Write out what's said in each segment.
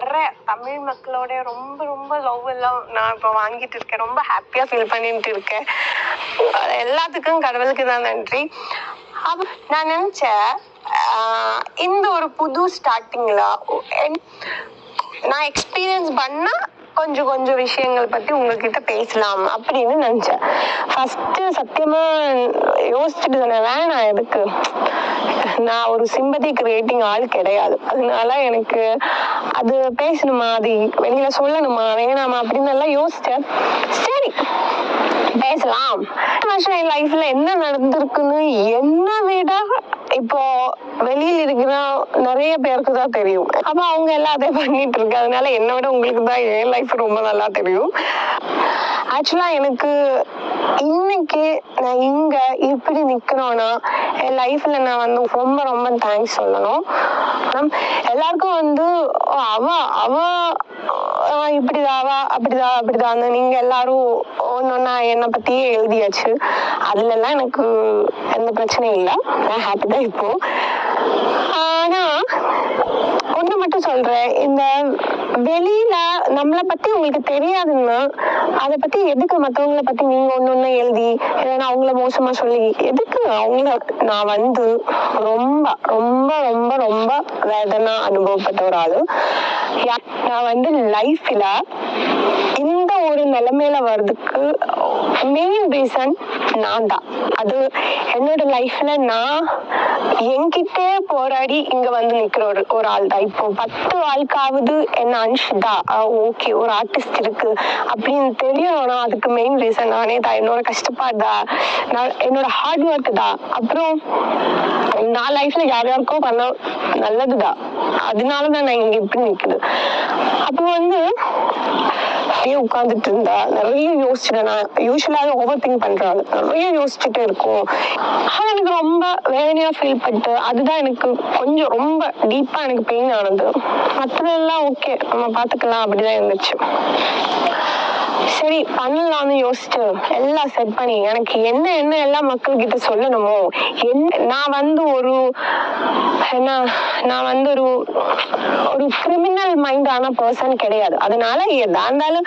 வர்ற தமிழ் மக்களோட ரொம்ப ரொம்ப லவ் எல்லாம் நான் இப்போ வாங்கிட்டு இருக்கேன். ரொம்ப ஹாப்பியாக ஃபீல் பண்ணிட்டு இருக்கேன். எல்லாத்துக்கும் கடவுளுக்கு தான் நன்றி. நான் நினச்சேன் இந்த ஒரு புது ஸ்டார்டிங்கில் நான் எக்ஸ்பீரியன்ஸ் பண்ணால் கொஞ்சம் கொஞ்சம் விஷயங்கள் பற்றி உங்ககிட்ட பேசலாம் அப்படின்னு நினச்சேன். ஃபஸ்ட்டு சத்தியமாக யோசிச்சுட்டு சொன்னேன், வேணாம் எதுக்கு, நான் ஒரு சிம்பதி கிரியேட்டிங் ஆள் கிடையாது. அதனால எனக்கு அது பேசணுமா, அது வெளியில சொல்லணுமா வேணாமா அப்படின்னு எல்லாம் யோசிச்சேன். சரி பேசலாம். வருஷம் என் லைஃப்ல என்ன நடந்திருக்குன்னு என்ன விட இப்போ வெளியில இருக்கிற நிறைய பேருக்கு தான் தெரியும். அப்ப அவங்க எல்லாம் அதை பண்ணிட்டு இருக்கு. அதனால என்னை விட உங்களுக்கு தான் என் லைஃப் ரொம்ப நல்லா தெரியும். ஆக்சுவலா எனக்கு இன்னைக்கு நான் இங்க இப்படி நிக்கிறோன்னா என் லைஃப்ல நான் வந்து ரொம்ப ரொம்ப தேங்க்ஸ் சொல்லணும். எல்லாருக்கும் வந்து அவ அவ இப்படிதாவா அப்படிதான் நீங்க எல்லாரும் ஒன்னொன்னா என்னை பத்தியே எழுதியாச்சு. அதுல எல்லாம் எனக்கு எந்த பிரச்சனையும் இல்லை. நான் ஹாப்பி தான் இப்போ. ஆனா ஒண்ணு மட்டும் சொல்றேன், இந்த வெளியில நம்மளை பத்தி உங்களுக்கு தெரியாதுன்னா அதை பத்தி எதுக்கு மற்றவங்களை பத்தி நீங்க ஒன்னொன்னு எழுதி இல்லைன்னா அவங்கள மோசமா சொல்லி எதுக்கு அவங்கள. நான் வந்து ரொம்ப ரொம்ப ரொம்ப ரொம்ப வேதனை அனுபவப்பட்ட ஒரு ஆளு. நான் வந்து லைஃப்ல இந்த ஒரு நிலைமையில வர்றதுக்கு மெயின் ரீசன் நான் தான். அது என்னோட லைஃப்ல நான் என்கிட்டே போராடி இங்க வந்து நிக்கிற ஒரு ஆள் தான். இப்போ 10 ஆளுக்காவது என்ன அன்ஷிதா ஓகே ஒரு ஆர்டிஸ்ட் இருக்கு அப்படின்னு தெரியணும்னா அதுக்கு மெயின் ரீசன் நானே தான். என்னோட கஷ்டப்பாடு தான், என்னோட ஹார்ட் ஒர்க் தான். அப்புறம் நான் லைஃப்ல யாருக்கும் பண்ண நல்லதுதான். அதனாலதான் நான் இங்க இப்படி நிக்குது. அப்போ வந்து உட்கார்ந்துட்டு இருந்தா நிறைய யோசிச்சுட்டேன். நான் யூஸ்வலாவே ஓவர் திங்க் பண்றாங்க, நிறைய யோசிச்சுட்டு இருக்கும். ஆனா எனக்கு ரொம்ப வேதனையா ஃபீல் பண்ணிட்டு அதுதான் எனக்கு கொஞ்சம் ரொம்ப டீப்பா எனக்கு பெயின் ஆனது. மற்றதெல்லாம் ஓகே நம்ம பாத்துக்கலாம் அப்படிதான் இருந்துச்சு. சரி பண்ணலாம்னு யோசிச்சு எல்லாம் செட் பண்ணி எனக்கு என்ன என்ன எல்லாம் மக்கள் கிட்ட சொல்லணுமோ நான் வந்து ஒரு ஒரு கிரிமினல் மைண்டான பர்சன் கிடையாது. அதனால எதா இருந்தாலும்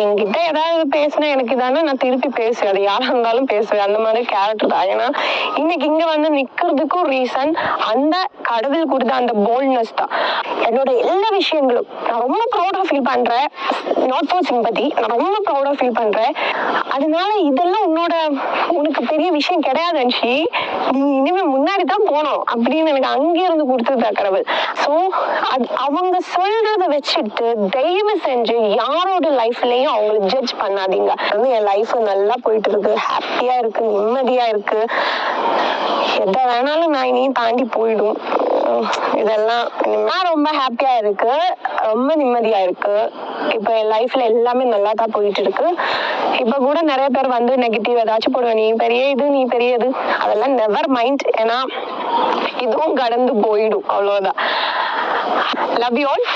என்கிட்ட ஏதாவது பேசினா எனக்கு இதானா நான் திருப்பி பேசுவேன். அது யாரா இருந்தாலும் பேசுவேன். அந்த மாதிரி கேரக்டர் தான். ஏன்னா இன்னைக்கு இங்க வந்து நிக்கிறதுக்கும் ரீசன் அந்த கடவுள் கொடுத்த அந்த போல்ட்னஸ் தான். என்னோட எல்லா விஷயங்களும் நான் ரொம்ப ப்ரௌடா ஃபீல் பண்றேன். நாட் ஃபார் சிம்பதி, நான் ரொம்ப ப்ரௌடா ஃபீல் பண்றேன். அதனால இதெல்லாம் உனக்கு பெரிய விஷயம் கிடையாது அன்ஷி, நீ இனிமே முன்னாடி தான் போனோம் அப்படின்னு எனக்கு அங்கே இருந்து கொடுத்ததா கடவுள். ஸோ அவங்க சொல்றத வச்சுட்டு தயவு செஞ்சு யாரோட லைஃப்லயும் அவங்களை ஜட்ஜ் பண்ணாதீங்க. வந்து என் லைஃப் நல்லா போயிட்டு இருக்கு, ஹாப்பியா இருக்கு, நிம்மதியா இருக்கு. எதை வேணாலும் நான் இனியும் தாண்டி போயிடும். இதெல்லாம் நான் ரொம்ப ஹாப்பியா இருக்கு, ரொம்ப நிம்மதியா இருக்கு. இப்ப என் லைஃப்ல எல்லாமே நல்லா தான் போயிட்டு இருக்கு. இப்ப கூட நிறைய பேர் வந்து நெகட்டிவ் ஏதாச்சும் போடுவேன், நீ பெரியது அதெல்லாம் நெவர் மைண்ட். ஏன்னா இதுவும் கடந்து போயிடும், அவ்வளவுதான். Love you all.